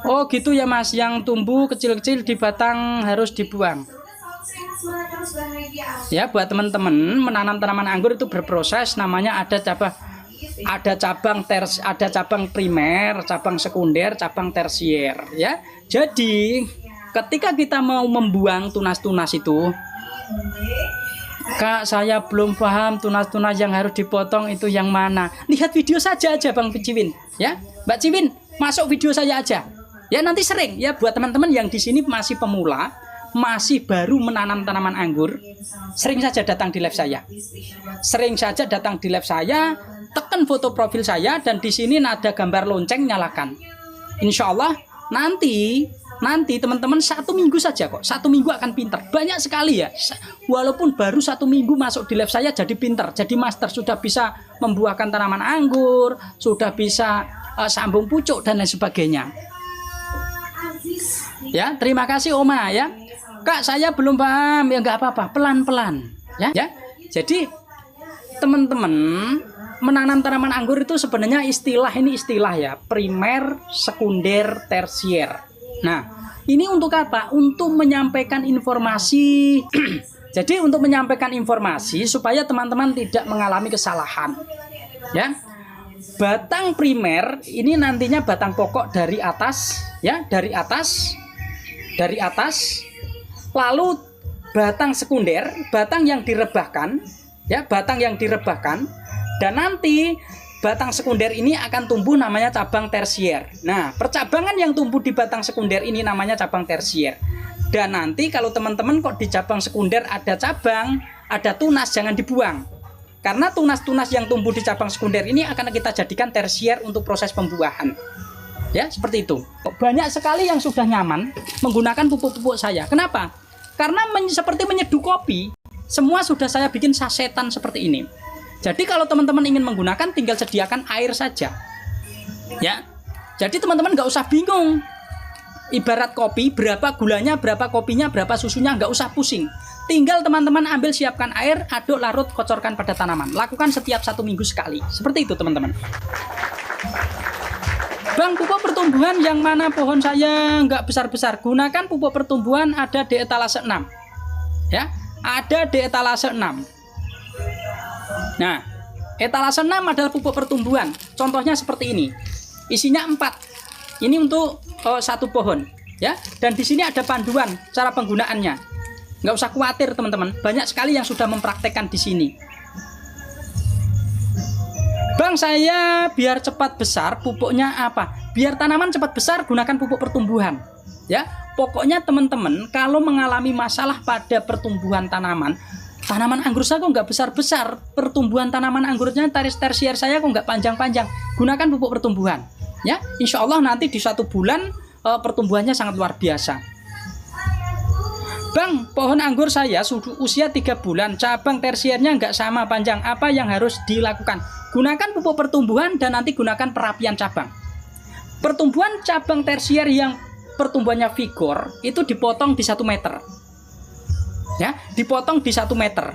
Oh gitu ya Mas, yang tumbuh kecil-kecil di batang harus dibuang. Ya, buat teman-teman menanam tanaman anggur itu berproses, namanya ada cabang primer, cabang sekunder, cabang tersier ya. Jadi ketika kita mau membuang tunas-tunas itu, Kak, saya belum paham tunas-tunas yang harus dipotong itu yang mana. Lihat video saja aja Bang Ciwin ya. Mbak Ciwin, masuk video saya aja. Ya nanti sering ya buat teman-teman yang di sini masih pemula, masih baru menanam tanaman anggur, sering saja datang di live saya. Sering saja datang di live saya, tekan foto profil saya dan di sini ada gambar lonceng, nyalakan. Insya Allah nanti teman-teman 1 minggu saja kok, 1 minggu akan pinter. Banyak sekali ya, walaupun baru 1 minggu masuk di live saya jadi pinter, jadi master, sudah bisa membuahkan tanaman anggur, sudah bisa sambung pucuk dan lain sebagainya. Ya, terima kasih Oma ya. Kak, saya belum paham. Ya nggak apa-apa, pelan-pelan ya. Jadi teman-teman menanam tanaman anggur itu sebenarnya istilah ya, primer, sekunder, tersier. Nah, ini untuk apa? Untuk menyampaikan informasi. Jadi untuk menyampaikan informasi supaya teman-teman tidak mengalami kesalahan. Ya. Batang primer ini nantinya batang pokok dari atas ya, dari atas. Lalu batang sekunder, batang yang direbahkan ya, batang yang direbahkan, dan nanti batang sekunder ini akan tumbuh namanya cabang tersier. Nah, percabangan yang tumbuh di batang sekunder ini namanya cabang tersier. Dan nanti kalau teman-teman kok di cabang sekunder ada cabang, ada tunas, jangan dibuang. Karena tunas-tunas yang tumbuh di cabang sekunder ini akan kita jadikan tersier untuk proses pembuahan. Ya, seperti itu. Banyak sekali yang sudah nyaman menggunakan pupuk-pupuk saya. Kenapa? Karena seperti menyeduh kopi, semua sudah saya bikin sasetan seperti ini. Jadi kalau teman-teman ingin menggunakan, tinggal sediakan air saja. Ya. Jadi teman-teman nggak usah bingung. Ibarat kopi, berapa gulanya, berapa kopinya, berapa susunya, nggak usah pusing. Tinggal teman-teman ambil, siapkan air, aduk, larut, kocorkan pada tanaman. Lakukan setiap 1 minggu sekali. Seperti itu teman-teman. Bang, pupuk pertumbuhan yang mana pohon saya nggak besar-besar? Gunakan pupuk pertumbuhan ada di etalase 6. Ya, ada di etalase 6. Nah, etalase 6 adalah pupuk pertumbuhan. Contohnya seperti ini. Isinya 4. Ini untuk 1 pohon. Ya, dan di sini ada panduan cara penggunaannya. Nggak usah khawatir teman-teman, banyak sekali yang sudah mempraktekkan di sini. Bang, saya biar cepat besar pupuknya apa? Biar tanaman cepat besar gunakan pupuk pertumbuhan. Ya, pokoknya teman-teman kalau mengalami masalah pada pertumbuhan tanaman anggur saya kok nggak besar-besar, pertumbuhan tanaman anggurnya tersier saya kok nggak panjang-panjang, gunakan pupuk pertumbuhan. Ya, insya Allah nanti di 1 bulan pertumbuhannya sangat luar biasa. Bang, pohon anggur saya sudah usia 3 bulan, cabang tersiernya nggak sama panjang. Apa yang harus dilakukan? Gunakan pupuk pertumbuhan dan nanti gunakan perapian cabang. Pertumbuhan cabang tersier yang pertumbuhannya vigor itu dipotong di 1 meter. Ya, dipotong di 1 meter.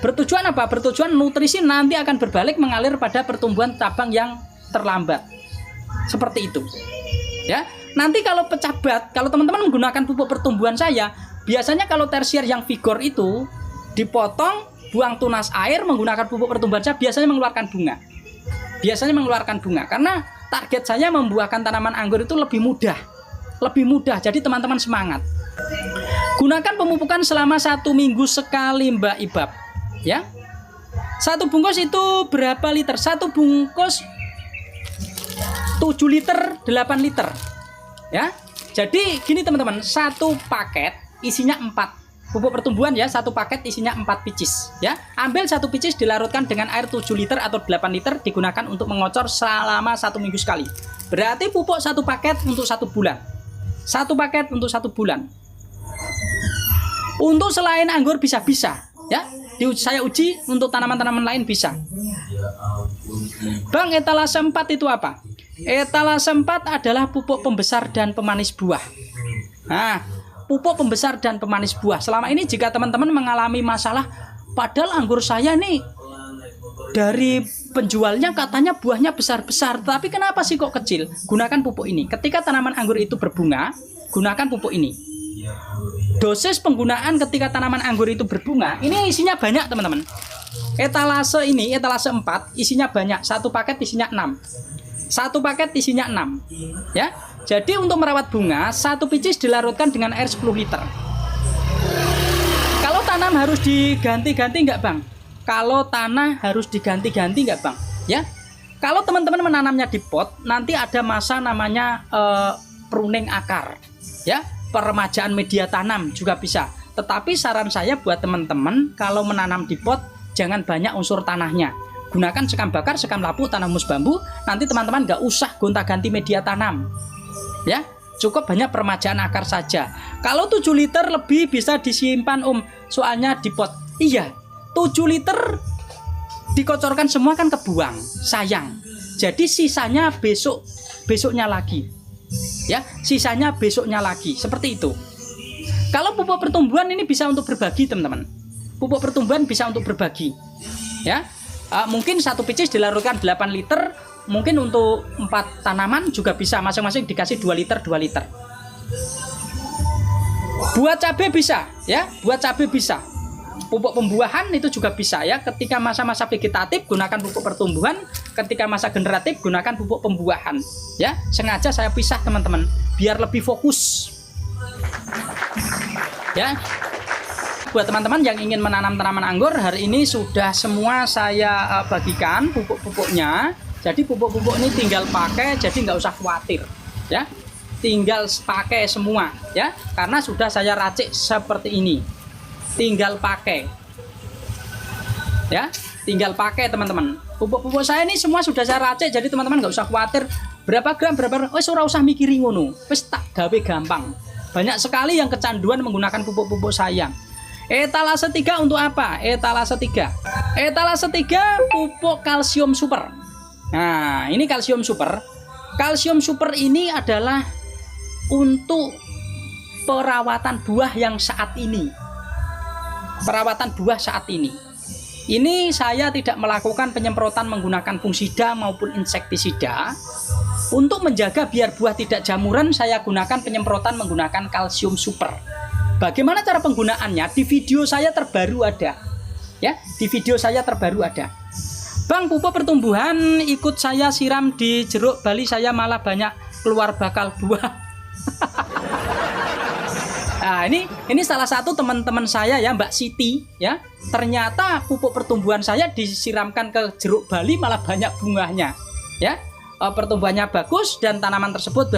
Bertujuan apa? Bertujuan nutrisi nanti akan berbalik mengalir pada pertumbuhan cabang yang terlambat. Seperti itu. Ya, nanti kalau pecah bat, kalau teman-teman menggunakan pupuk pertumbuhan saya, biasanya kalau tersier yang vigor itu dipotong, buang tunas air, menggunakan pupuk pertumbuhan saya biasanya mengeluarkan bunga. Biasanya mengeluarkan bunga karena target saya membuahkan tanaman anggur itu lebih mudah. Lebih mudah. Jadi teman-teman semangat. Gunakan pemupukan selama 1 minggu sekali Mbak Ibab. Ya. 1 bungkus itu berapa liter? 1 bungkus 7 liter, 8 liter. Ya. Jadi gini teman-teman, 1 paket isinya 4 pupuk pertumbuhan ya, 1 paket isinya 4 picis ya. Ambil 1 picis dilarutkan dengan air 7 liter atau 8 liter, digunakan untuk mengocor selama 1 minggu sekali. Berarti pupuk 1 paket untuk 1 bulan. 1 paket untuk 1 bulan. Untuk selain anggur bisa-bisa ya. Saya uji untuk tanaman-tanaman lain bisa. Bang, etalase 4 itu apa? Etalase 4 adalah pupuk pembesar dan pemanis buah. Nah, pupuk pembesar dan pemanis buah. Selama ini jika teman-teman mengalami masalah, padahal anggur saya nih Dari penjualnya katanya buahnya besar-besar, tapi kenapa sih kok kecil? Gunakan pupuk ini. Ketika tanaman anggur itu berbunga, gunakan pupuk ini. Dosis penggunaan ketika tanaman anggur itu berbunga, ini isinya banyak teman-teman. Etalase ini, etalase 4, isinya banyak. Satu paket isinya 6. Satu paket isinya 6. Ya. Jadi untuk merawat bunga, satu picis dilarutkan dengan air 10 liter. Kalau tanam harus diganti-ganti enggak, Bang? Kalau tanah harus diganti-ganti enggak, Bang? Ya. Kalau teman-teman menanamnya di pot, nanti ada masa namanya pruning akar. Ya, peremajaan media tanam juga bisa. Tetapi saran saya buat teman-teman kalau menanam di pot jangan banyak unsur tanahnya. Gunakan sekam bakar, sekam lapu, tanam mus bambu. Nanti teman-teman nggak usah gonta-ganti media tanam. Ya, cukup banyak peremajaan akar saja. Kalau 7 liter lebih bisa disimpan soalnya di pot. Iya, 7 liter dikocorkan semua kan kebuang, sayang. Jadi sisanya besoknya lagi. Ya, sisanya besoknya lagi, seperti itu. Kalau pupuk pertumbuhan ini bisa untuk berbagi, teman-teman. Pupuk pertumbuhan bisa untuk berbagi. Ya, mungkin satu picis dilarutkan 8 liter, mungkin untuk 4 tanaman juga bisa, masing-masing dikasih 2 liter 2 liter. Buat cabai bisa, ya, buat cabai bisa. Pupuk pembuahan itu juga bisa, ya. Ketika masa-masa vegetatif gunakan pupuk pertumbuhan, ketika masa generatif gunakan pupuk pembuahan. Ya, sengaja saya pisah teman-teman, biar lebih fokus. Ya. Buat teman-teman yang ingin menanam tanaman anggur, hari ini sudah semua saya bagikan pupuk-pupuknya. Jadi pupuk-pupuk ini tinggal pakai, jadi nggak usah khawatir, ya. Tinggal pakai semua, ya, karena sudah saya racik seperti ini. Tinggal pakai, ya, tinggal pakai teman-teman. Pupuk-pupuk saya ini semua sudah saya racik, jadi teman-teman nggak usah khawatir berapa gram, ora usah mikirin ngono, wis tak gawe gampang. Banyak sekali yang kecanduan menggunakan pupuk-pupuk saya. Etalase 3 untuk apa? Etalase 3. Etalase 3 pupuk kalsium super. Nah, ini kalsium super. Kalsium super ini adalah untuk perawatan buah yang saat ini. Perawatan buah saat ini. Ini saya tidak melakukan penyemprotan menggunakan fungisida maupun insektisida. Untuk menjaga biar buah tidak jamuran, saya gunakan penyemprotan menggunakan kalsium super. Bagaimana cara penggunaannya? Di video saya terbaru ada. Ya, di video saya terbaru ada. Bang, pupuk pertumbuhan ikut saya siram di jeruk Bali, saya malah banyak keluar bakal buah. Nah, ini salah satu teman-teman saya ya, Mbak Siti, ya. Ternyata pupuk pertumbuhan saya disiramkan ke jeruk Bali malah banyak bunganya. Ya. Pertumbuhannya bagus dan tanaman tersebut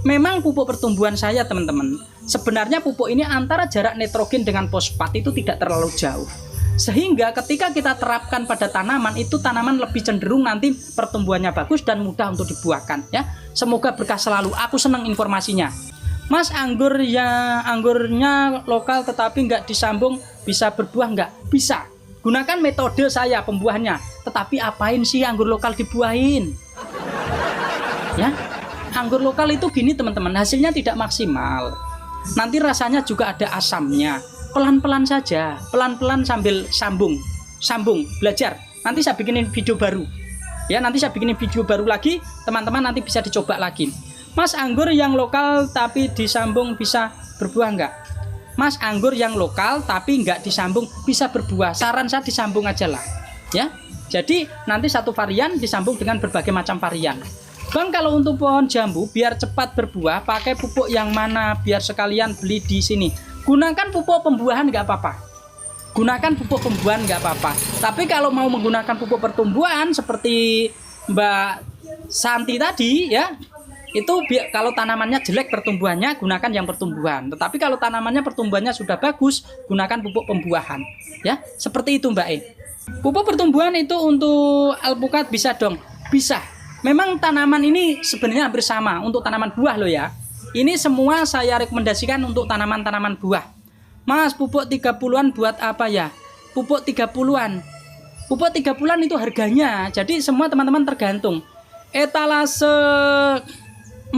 memang pupuk pertumbuhan saya, teman-teman. Sebenarnya pupuk ini antara jarak nitrogen dengan fosfat itu tidak terlalu jauh. Sehingga ketika kita terapkan pada tanaman itu, tanaman lebih cenderung nanti pertumbuhannya bagus dan mudah untuk dibuahkan, ya. Semoga berkah selalu. Aku senang informasinya. Mas, anggurnya lokal tetapi nggak disambung, bisa berbuah nggak? Bisa. Gunakan metode saya pembuahannya. Tetapi apain sih anggur lokal dibuahin? Ya, anggur lokal itu gini teman-teman, hasilnya tidak maksimal. Nanti rasanya juga ada asamnya. Pelan-pelan saja, pelan-pelan sambil sambung, belajar. Nanti saya bikinin video baru. Ya, nanti saya bikinin video baru lagi, teman-teman nanti bisa dicoba lagi. Mas, anggur yang lokal tapi disambung bisa berbuah enggak? Mas, anggur yang lokal tapi enggak disambung bisa berbuah. Saran saya disambung aja lah. Ya. Jadi nanti satu varian disambung dengan berbagai macam varian. Bang, kalau untuk pohon jambu biar cepat berbuah, pakai pupuk yang mana? Biar sekalian beli di sini. Gunakan pupuk pembuahan nggak apa-apa. Gunakan pupuk pembuahan nggak apa-apa. Tapi kalau mau menggunakan pupuk pertumbuhan seperti Mbak Santi tadi, ya, itu kalau tanamannya jelek pertumbuhannya, gunakan yang pertumbuhan. Tetapi kalau tanamannya pertumbuhannya sudah bagus, gunakan pupuk pembuahan. Ya, seperti itu Mbak E. Pupuk pertumbuhan itu untuk alpukat bisa dong? Bisa. Memang tanaman ini sebenarnya hampir sama untuk tanaman buah loh ya. Ini semua saya rekomendasikan untuk tanaman-tanaman buah. Mas, pupuk 30-an buat apa ya? Pupuk 30-an. Pupuk 30-an itu harganya. Jadi semua teman-teman tergantung. Etalase 4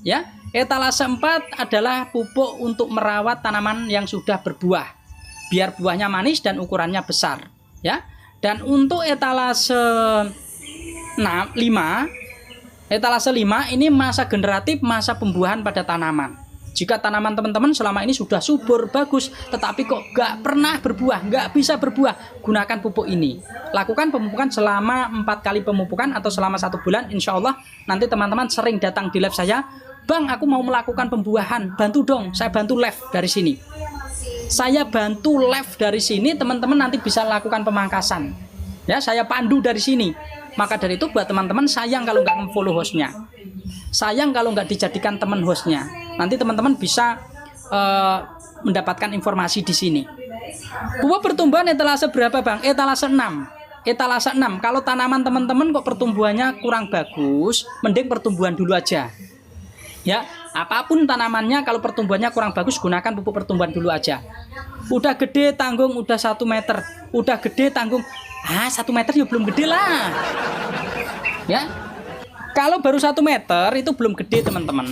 ya. Etalase 4 adalah pupuk untuk merawat tanaman yang sudah berbuah. Biar buahnya manis dan ukurannya besar, ya. Dan untuk etalase 5 ini masa generatif, masa pembuahan pada tanaman. Jika tanaman teman-teman selama ini sudah subur, bagus, tetapi kok nggak pernah berbuah, nggak bisa berbuah, gunakan pupuk ini. Lakukan pemupukan selama 4 kali pemupukan atau selama 1 bulan. Insya Allah nanti teman-teman sering datang di lab saya, Bang, aku mau melakukan pembuahan, bantu dong, saya bantu lab dari sini. Saya bantu lab dari sini, teman-teman nanti bisa lakukan pemangkasan. Ya, saya pandu dari sini. Maka dari itu buat teman-teman, sayang kalau nggak nge-follow hostnya, sayang kalau nggak dijadikan teman hostnya. Nanti teman-teman bisa mendapatkan informasi di sini. Pupuk pertumbuhan etalase berapa, Bang? Etalase 6. Etalase 6. Kalau tanaman teman-teman kok pertumbuhannya kurang bagus, mending pertumbuhan dulu aja. Ya, apapun tanamannya kalau pertumbuhannya kurang bagus, gunakan pupuk pertumbuhan dulu aja. Udah gede tanggung, udah 1 meter. Udah gede tanggung, 1 meter ya belum gede lah. Ya, kalau baru 1 meter itu belum gede teman-teman.